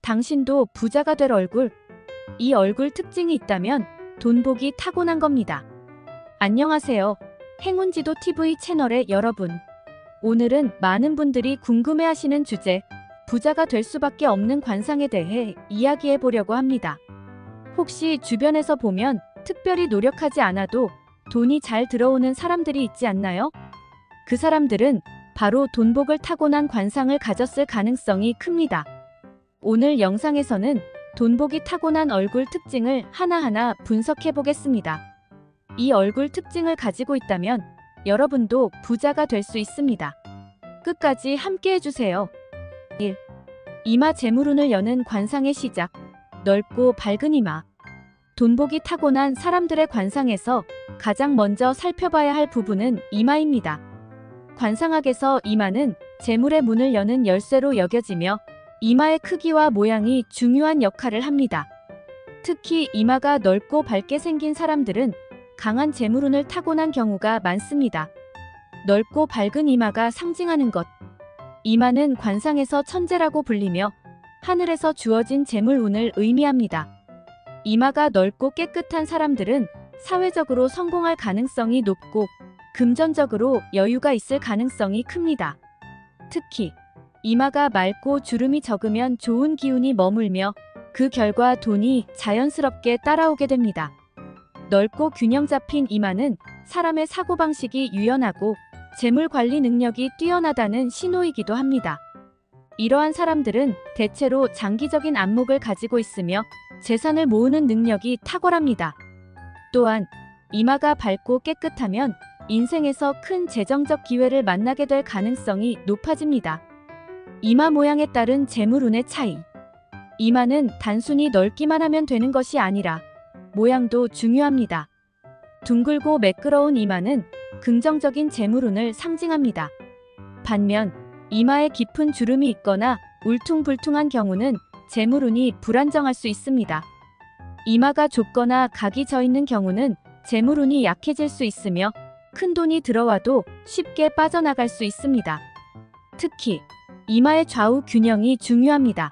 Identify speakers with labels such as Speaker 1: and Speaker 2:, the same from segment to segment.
Speaker 1: 당신도 부자가 될 얼굴. 이 얼굴 특징이 있다면 돈복이 타고난 겁니다. 안녕하세요. 행운지도 TV 채널의 여러분. 오늘은 많은 분들이 궁금해하시는 주제, 부자가 될 수밖에 없는 관상에 대해 이야기해 보려고 합니다. 혹시 주변에서 보면 특별히 노력하지 않아도 돈이 잘 들어오는 사람들이 있지 않나요? 그 사람들은 바로 돈복을 타고난 관상을 가졌을 가능성이 큽니다. 오늘 영상에서는 돈복이 타고난 얼굴 특징을 하나하나 분석해 보겠습니다. 이 얼굴 특징을 가지고 있다면 여러분도 부자가 될 수 있습니다. 끝까지 함께 해주세요. 1. 이마 재물운을 여는 관상의 시작. 넓고 밝은 이마. 돈복이 타고난 사람들의 관상에서 가장 먼저 살펴봐야 할 부분은 이마입니다. 관상학에서 이마는 재물의 문을 여는 열쇠로 여겨지며 이마의 크기와 모양이 중요한 역할을 합니다. 특히 이마가 넓고 밝게 생긴 사람들은 강한 재물운을 타고난 경우가 많습니다. 넓고 밝은 이마가 상징하는 것. 이마는 관상에서 천재라고 불리며 하늘에서 주어진 재물운을 의미합니다. 이마가 넓고 깨끗한 사람들은 사회적으로 성공할 가능성이 높고 금전적으로 여유가 있을 가능성이 큽니다. 특히 이마가 맑고 주름이 적으면 좋은 기운이 머물며 그 결과 돈이 자연스럽게 따라오게 됩니다. 넓고 균형 잡힌 이마는 사람의 사고방식이 유연하고 재물 관리 능력이 뛰어나다는 신호이기도 합니다. 이러한 사람들은 대체로 장기적인 안목을 가지고 있으며 재산을 모으는 능력이 탁월합니다. 또한 이마가 밝고 깨끗하면 인생에서 큰 재정적 기회를 만나게 될 가능성이 높아집니다. 이마 모양에 따른 재물운의 차이. 이마는 단순히 넓기만 하면 되는 것이 아니라 모양도 중요합니다. 둥글고 매끄러운 이마는 긍정적인 재물운을 상징합니다. 반면 이마에 깊은 주름이 있거나 울퉁불퉁한 경우는 재물운이 불안정할 수 있습니다. 이마가 좁거나 각이 져 있는 경우는 재물운이 약해질 수 있으며 큰 돈이 들어와도 쉽게 빠져나갈 수 있습니다. 특히 이마의 좌우 균형이 중요합니다.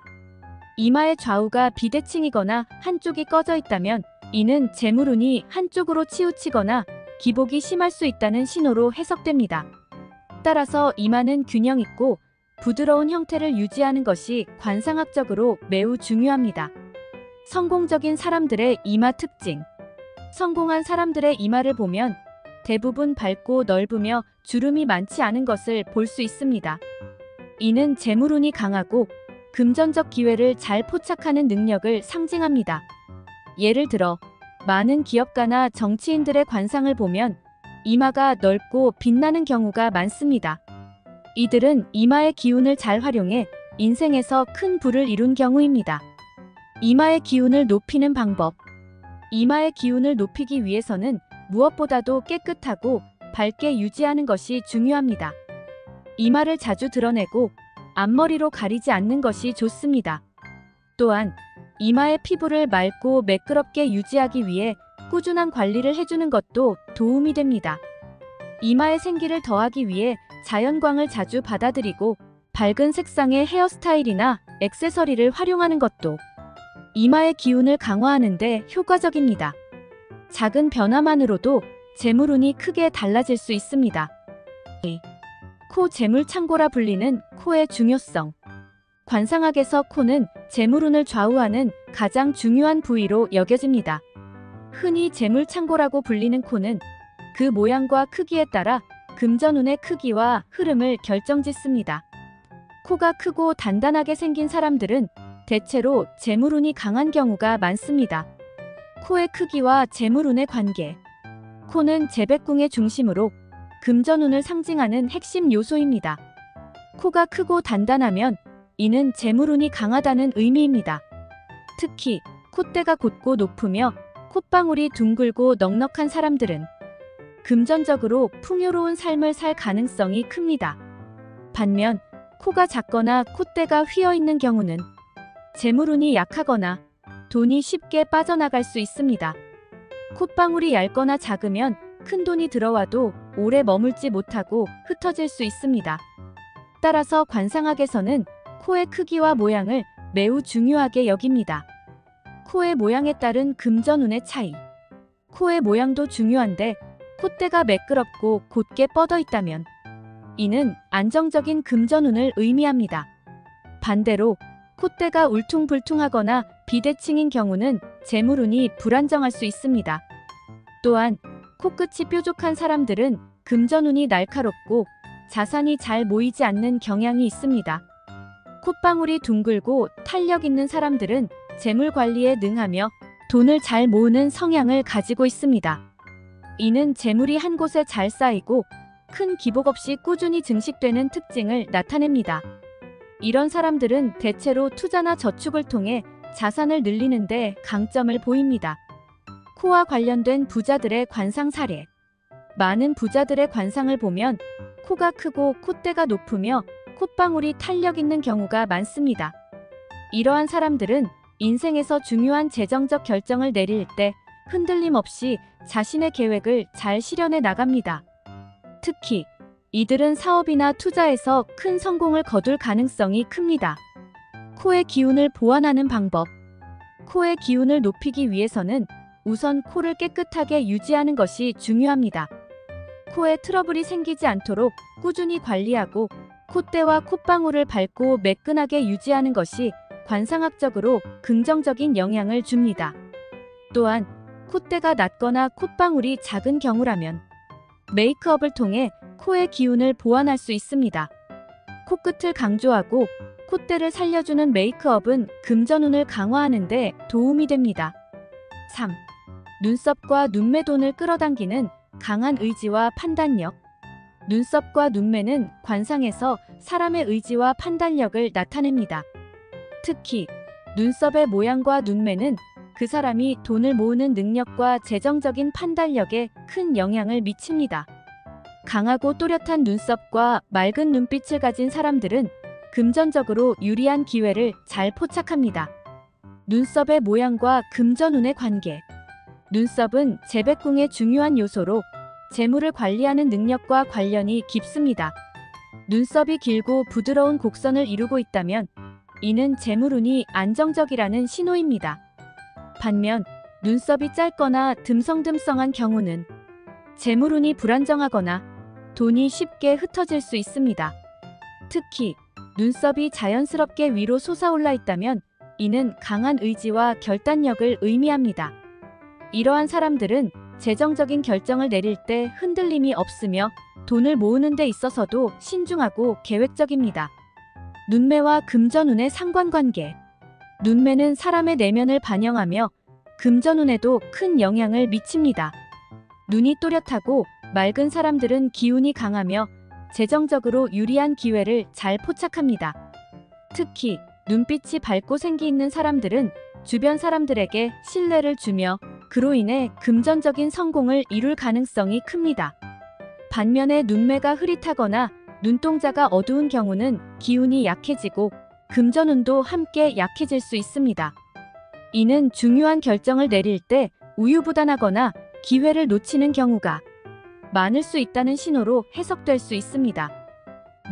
Speaker 1: 이마의 좌우가 비대칭이거나 한쪽이 꺼져 있다면 이는 재물운이 한쪽으로 치우치거나 기복이 심할 수 있다는 신호로 해석됩니다. 따라서 이마는 균형 있고 부드러운 형태를 유지하는 것이 관상학적으로 매우 중요합니다. 성공적인 사람들의 이마 특징. 성공한 사람들의 이마를 보면 대부분 밝고 넓으며 주름이 많지 않은 것을 볼 수 있습니다. 이는 재물운이 강하고 금전적 기회를 잘 포착하는 능력을 상징합니다. 예를 들어 많은 기업가나 정치인들의 관상을 보면 이마가 넓고 빛나는 경우가 많습니다. 이들은 이마의 기운을 잘 활용해 인생에서 큰 부를 이룬 경우입니다. 이마의 기운을 높이는 방법. 이마의 기운을 높이기 위해서는 무엇보다도 깨끗하고 밝게 유지하는 것이 중요합니다. 이마를 자주 드러내고 앞머리로 가리지 않는 것이 좋습니다. 또한 이마의 피부를 맑고 매끄럽게 유지하기 위해 꾸준한 관리를 해주는 것도 도움이 됩니다. 이마의 생기를 더하기 위해 자연광을 자주 받아들이고 밝은 색상의 헤어스타일이나 액세서리를 활용하는 것도 이마의 기운을 강화하는 데 효과적입니다. 작은 변화만으로도 재물운이 크게 달라질 수 있습니다. 코 재물창고라 불리는 코의 중요성. 관상학에서 코는 재물운을 좌우하는 가장 중요한 부위로 여겨집니다. 흔히 재물창고라고 불리는 코는 그 모양과 크기에 따라 금전운의 크기와 흐름을 결정짓습니다. 코가 크고 단단하게 생긴 사람들은 대체로 재물운이 강한 경우가 많습니다. 코의 크기와 재물운의 관계. 코는 재백궁의 중심으로 금전운을 상징하는 핵심 요소입니다. 코가 크고 단단하면 이는 재물운이 강하다는 의미입니다. 특히 콧대가 곧고 높으며 콧방울이 둥글고 넉넉한 사람들은 금전적으로 풍요로운 삶을 살 가능성이 큽니다. 반면 코가 작거나 콧대가 휘어있는 경우는 재물운이 약하거나 돈이 쉽게 빠져나갈 수 있습니다. 콧방울이 얇거나 작으면 큰 돈이 들어와도 오래 머물지 못하고 흩어질 수 있습니다. 따라서 관상학에서는 코의 크기와 모양을 매우 중요하게 여깁니다. 코의 모양에 따른 금전운의 차이. 코의 모양도 중요한데 콧대가 매끄럽고 곧게 뻗어 있다면 이는 안정적인 금전운을 의미합니다. 반대로 콧대가 울퉁불퉁하거나 비대칭인 경우는 재물운이 불안정할 수 있습니다. 또한 코끝이 뾰족한 사람들은 금전운이 날카롭고 자산이 잘 모이지 않는 경향이 있습니다. 콧방울이 둥글고 탄력 있는 사람들은 재물 관리에 능하며 돈을 잘 모으는 성향을 가지고 있습니다. 이는 재물이 한 곳에 잘 쌓이고 큰 기복 없이 꾸준히 증식되는 특징을 나타냅니다. 이런 사람들은 대체로 투자나 저축을 통해 자산을 늘리는 데 강점을 보입니다. 코와 관련된 부자들의 관상 사례. 많은 부자들의 관상을 보면 코가 크고 콧대가 높으며 콧방울이 탄력 있는 경우가 많습니다. 이러한 사람들은 인생에서 중요한 재정적 결정을 내릴 때 흔들림 없이 자신의 계획을 잘 실현해 나갑니다. 특히 이들은 사업이나 투자에서 큰 성공을 거둘 가능성이 큽니다. 코의 기운을 보완하는 방법. 코의 기운을 높이기 위해서는 우선 코를 깨끗하게 유지하는 것이 중요합니다. 코에 트러블이 생기지 않도록 꾸준히 관리하고 콧대와 콧방울을 밝고 매끈하게 유지하는 것이 관상학적으로 긍정적인 영향을 줍니다. 또한 콧대가 낮거나 콧방울이 작은 경우라면 메이크업을 통해 코의 기운을 보완할 수 있습니다. 코끝을 강조하고 콧대를 살려주는 메이크업은 금전운을 강화하는 데 도움이 됩니다. 3. 눈썹과 눈매돈을 끌어당기는 강한 의지와 판단력. 눈썹과 눈매는 관상에서 사람의 의지와 판단력을 나타냅니다. 특히 눈썹의 모양과 눈매는 그 사람이 돈을 모으는 능력과 재정적인 판단력에 큰 영향을 미칩니다. 강하고 또렷한 눈썹과 맑은 눈빛을 가진 사람들은 금전적으로 유리한 기회를 잘 포착합니다. 눈썹의 모양과 금전운의 관계. 눈썹은 재배궁의 중요한 요소로 재물을 관리하는 능력과 관련이 깊습니다. 눈썹이 길고 부드러운 곡선을 이루고 있다면 이는 재물운이 안정적이라는 신호입니다. 반면 눈썹이 짧거나 듬성듬성한 경우는 재물운이 불안정하거나 돈이 쉽게 흩어질 수 있습니다. 특히 눈썹이 자연스럽게 위로 솟아올라 있다면 이는 강한 의지와 결단력을 의미합니다. 이러한 사람들은 재정적인 결정을 내릴 때 흔들림이 없으며 돈을 모으는 데 있어서도 신중하고 계획적입니다. 눈매와 금전운의 상관관계. 눈매는 사람의 내면을 반영하며 금전운에도 큰 영향을 미칩니다. 눈이 또렷하고 맑은 사람들은 기운이 강하며 재정적으로 유리한 기회를 잘 포착합니다. 특히 눈빛이 밝고 생기 있는 사람들은 주변 사람들에게 신뢰를 주며 그로 인해 금전적인 성공을 이룰 가능성이 큽니다. 반면에 눈매가 흐릿하거나 눈동자가 어두운 경우는 기운이 약해지고 금전운도 함께 약해질 수 있습니다. 이는 중요한 결정을 내릴 때 우유부단하거나 기회를 놓치는 경우가 많을 수 있다는 신호로 해석될 수 있습니다.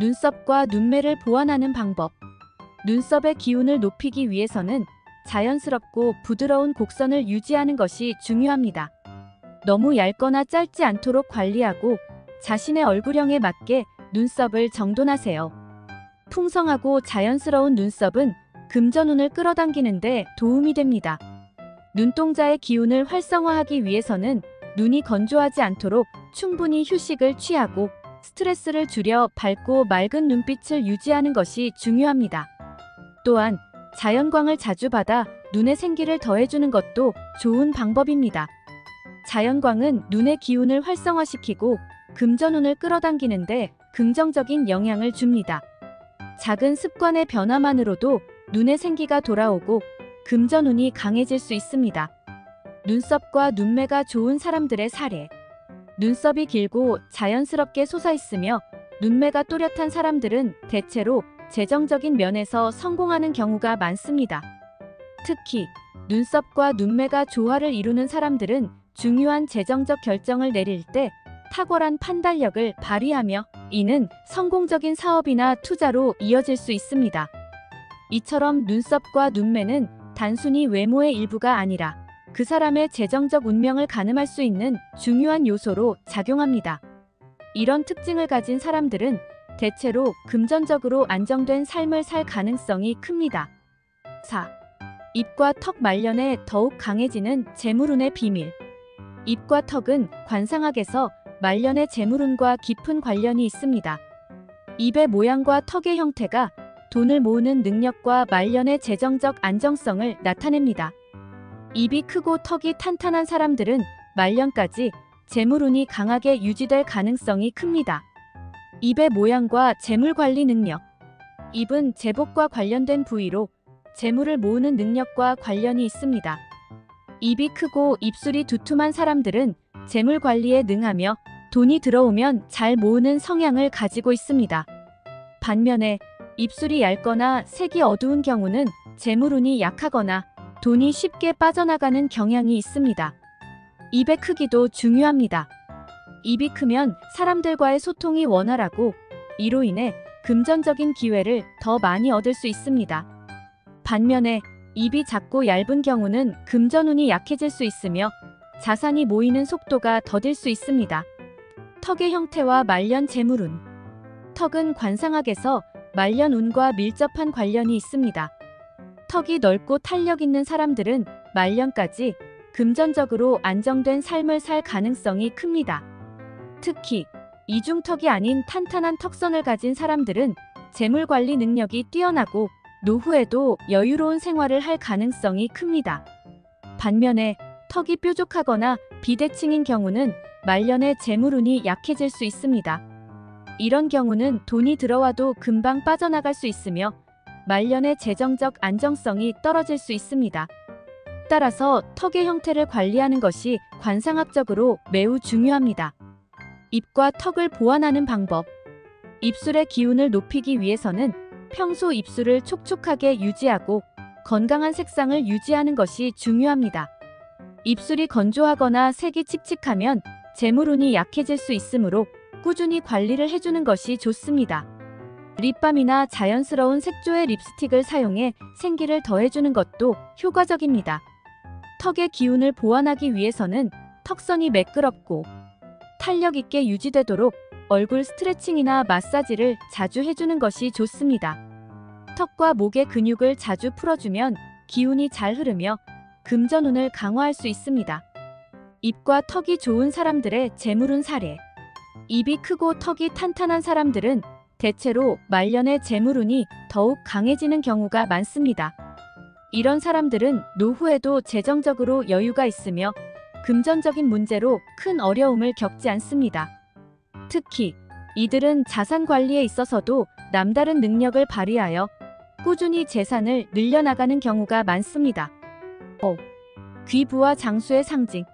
Speaker 1: 눈썹과 눈매를 보완하는 방법. 눈썹의 기운을 높이기 위해서는 자연스럽고 부드러운 곡선을 유지하는 것이 중요합니다. 너무 얇거나 짧지 않도록 관리하고 자신의 얼굴형에 맞게 눈썹을 정돈하세요. 풍성하고 자연스러운 눈썹은 금전운을 끌어당기는 데 도움이 됩니다. 눈동자의 기운을 활성화하기 위해서는 눈이 건조하지 않도록 충분히 휴식을 취하고 스트레스를 줄여 밝고 맑은 눈빛을 유지하는 것이 중요합니다. 또한 자연광을 자주 받아 눈의 생기를 더해주는 것도 좋은 방법입니다. 자연광은 눈의 기운을 활성화시키고 금전운을 끌어당기는데 긍정적인 영향을 줍니다. 작은 습관의 변화만으로도 눈의 생기가 돌아오고 금전운이 강해질 수 있습니다. 눈썹과 눈매가 좋은 사람들의 사례. 눈썹이 길고 자연스럽게 솟아있으며 눈매가 또렷한 사람들은 대체로 재정적인 면에서 성공하는 경우가 많습니다. 특히 눈썹과 눈매가 조화를 이루는 사람들은 중요한 재정적 결정을 내릴 때 탁월한 판단력을 발휘하며 이는 성공적인 사업이나 투자로 이어질 수 있습니다. 이처럼 눈썹과 눈매는 단순히 외모의 일부가 아니라 그 사람의 재정적 운명을 가늠할 수 있는 중요한 요소로 작용합니다. 이런 특징을 가진 사람들은 대체로 금전적으로 안정된 삶을 살 가능성이 큽니다. 4. 입과 턱 말년에 더욱 강해지는 재물운의 비밀. 입과 턱은 관상학에서 말년의 재물운과 깊은 관련이 있습니다. 입의 모양과 턱의 형태가 돈을 모으는 능력과 말년의 재정적 안정성을 나타냅니다. 입이 크고 턱이 탄탄한 사람들은 말년까지 재물운이 강하게 유지될 가능성이 큽니다. 입의 모양과 재물 관리 능력. 입은 재복과 관련된 부위로 재물을 모으는 능력과 관련이 있습니다. 입이 크고 입술이 두툼한 사람들은 재물 관리에 능하며 돈이 들어오면 잘 모으는 성향을 가지고 있습니다. 반면에 입술이 얇거나 색이 어두운 경우는 재물운이 약하거나 돈이 쉽게 빠져나가는 경향이 있습니다. 입의 크기도 중요합니다. 입이 크면 사람들과의 소통이 원활하고 이로 인해 금전적인 기회를 더 많이 얻을 수 있습니다. 반면에 입이 작고 얇은 경우는 금전운이 약해질 수 있으며 자산이 모이는 속도가 더딜 수 있습니다. 턱의 형태와 말년 재물운. 턱은 관상학에서 말년운과 밀접한 관련이 있습니다. 턱이 넓고 탄력 있는 사람들은 말년까지 금전적으로 안정된 삶을 살 가능성이 큽니다. 특히 이중턱이 아닌 탄탄한 턱선을 가진 사람들은 재물 관리 능력이 뛰어나고 노후에도 여유로운 생활을 할 가능성이 큽니다. 반면에 턱이 뾰족하거나 비대칭인 경우는 말년의 재물운이 약해질 수 있습니다. 이런 경우는 돈이 들어와도 금방 빠져나갈 수 있으며 말년의 재정적 안정성이 떨어질 수 있습니다. 따라서 턱의 형태를 관리하는 것이 관상학적으로 매우 중요합니다. 입과 턱을 보완하는 방법. 입술의 기운을 높이기 위해서는 평소 입술을 촉촉하게 유지하고 건강한 색상을 유지하는 것이 중요합니다. 입술이 건조하거나 색이 칙칙하면 재물운이 약해질 수 있으므로 꾸준히 관리를 해주는 것이 좋습니다. 립밤이나 자연스러운 색조의 립스틱을 사용해 생기를 더해주는 것도 효과적입니다. 턱의 기운을 보완하기 위해서는 턱선이 매끄럽고 탄력 있게 유지되도록 얼굴 스트레칭이나 마사지를 자주 해주는 것이 좋습니다. 턱과 목의 근육을 자주 풀어주면 기운이 잘 흐르며 금전운을 강화할 수 있습니다. 입과 턱이 좋은 사람들의 재물운 사례. 입이 크고 턱이 탄탄한 사람들은 대체로 말년의 재물운이 더욱 강해지는 경우가 많습니다. 이런 사람들은 노후에도 재정적으로 여유가 있으며 금전적인 문제로 큰 어려움을 겪지 않습니다. 특히 이들은 자산 관리에 있어서도 남다른 능력을 발휘하여 꾸준히 재산을 늘려나가는 경우가 많습니다. 귀 부와 장수의 상징.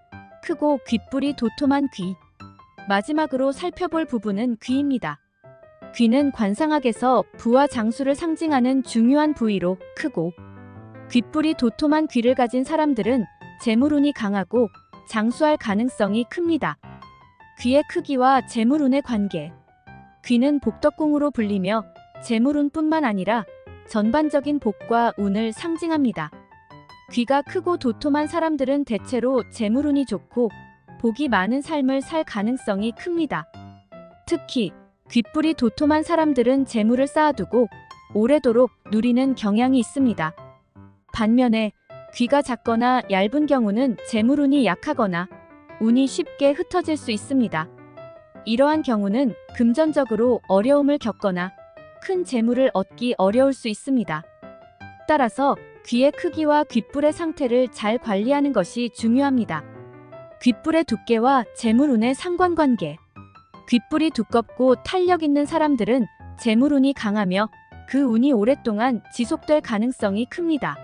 Speaker 1: 크고 귓불이 도톰한 귀. 마지막으로 살펴볼 부분은 귀입니다. 귀는 관상학에서 부와 장수를 상징하는 중요한 부위로 크고 귓불이 도톰한 귀를 가진 사람들은 재물운이 강하고 장수할 가능성이 큽니다. 귀의 크기와 재물운의 관계. 귀는 복덕궁으로 불리며 재물운뿐만 아니라 전반적인 복과 운을 상징합니다. 귀가 크고 도톰한 사람들은 대체로 재물운이 좋고 복이 많은 삶을 살 가능성이 큽니다. 특히 귓불이 도톰한 사람들은 재물을 쌓아두고 오래도록 누리는 경향이 있습니다. 반면에 귀가 작거나 얇은 경우는 재물운이 약하거나 운이 쉽게 흩어질 수 있습니다. 이러한 경우는 금전적으로 어려움을 겪거나 큰 재물을 얻기 어려울 수 있습니다. 따라서 귀의 크기와 귓불의 상태를 잘 관리하는 것이 중요합니다. 귓불의 두께와 재물운의 상관관계. 귓불이 두껍고 탄력 있는 사람들은 재물운이 강하며 그 운이 오랫동안 지속될 가능성이 큽니다.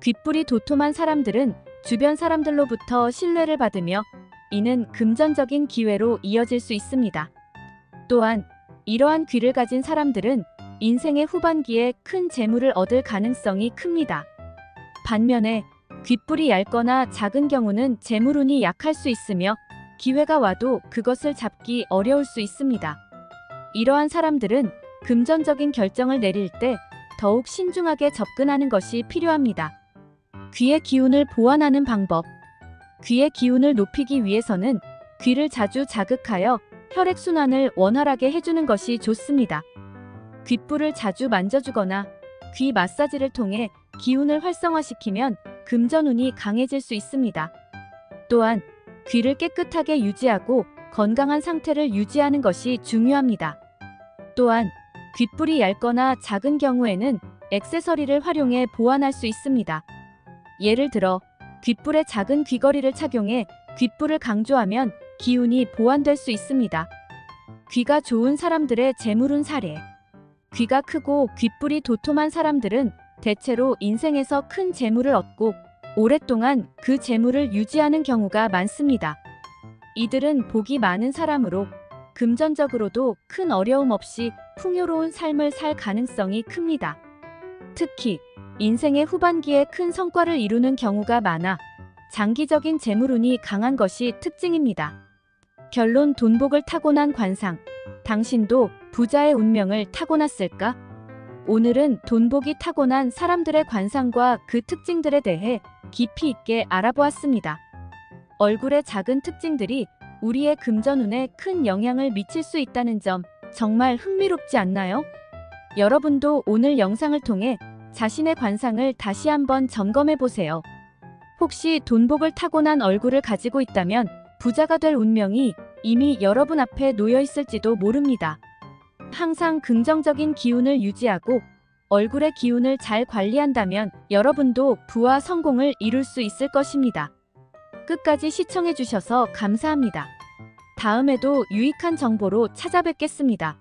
Speaker 1: 귓불이 도톰한 사람들은 주변 사람들로부터 신뢰를 받으며 이는 금전적인 기회로 이어질 수 있습니다. 또한 이러한 귀를 가진 사람들은 인생의 후반기에 큰 재물을 얻을 가능성이 큽니다. 반면에 귓불이 얇거나 작은 경우는 재물운이 약할 수 있으며 기회가 와도 그것을 잡기 어려울 수 있습니다. 이러한 사람들은 금전적인 결정을 내릴 때 더욱 신중하게 접근하는 것이 필요합니다. 귀의 기운을 보완하는 방법. 귀의 기운을 높이기 위해서는 귀를 자주 자극하여 혈액순환을 원활하게 해주는 것이 좋습니다. 귓불을 자주 만져주거나 귀 마사지를 통해 기운을 활성화시키면 금전운이 강해질 수 있습니다. 또한 귀를 깨끗하게 유지하고 건강한 상태를 유지하는 것이 중요합니다. 또한 귓불이 얇거나 작은 경우에는 액세서리를 활용해 보완할 수 있습니다. 예를 들어 귓불에 작은 귀걸이를 착용해 귓불을 강조하면 기운이 보완될 수 있습니다. 귀가 좋은 사람들의 재물운 사례. 귀가 크고 귓불이 도톰한 사람들은 대체로 인생에서 큰 재물을 얻고 오랫동안 그 재물을 유지하는 경우가 많습니다. 이들은 복이 많은 사람으로 금전적으로도 큰 어려움 없이 풍요로운 삶을 살 가능성이 큽니다. 특히 인생의 후반기에 큰 성과를 이루는 경우가 많아 장기적인 재물운이 강한 것이 특징입니다. 결론. 돈복을 타고난 관상. 당신도 부자의 운명을 타고났을까? 오늘은 돈복이 타고난 사람들의 관상과 그 특징들에 대해 깊이 있게 알아보았습니다. 얼굴의 작은 특징들이 우리의 금전운에 큰 영향을 미칠 수 있다는 점 정말 흥미롭지 않나요? 여러분도 오늘 영상을 통해 자신의 관상을 다시 한번 점검해 보세요. 혹시 돈복을 타고난 얼굴을 가지고 있다면 부자가 될 운명이 이미 여러분 앞에 놓여 있을지도 모릅니다. 항상 긍정적인 기운을 유지하고 얼굴의 기운을 잘 관리한다면 여러분도 부와 성공을 이룰 수 있을 것입니다. 끝까지 시청해 주셔서 감사합니다. 다음에도 유익한 정보로 찾아뵙겠습니다.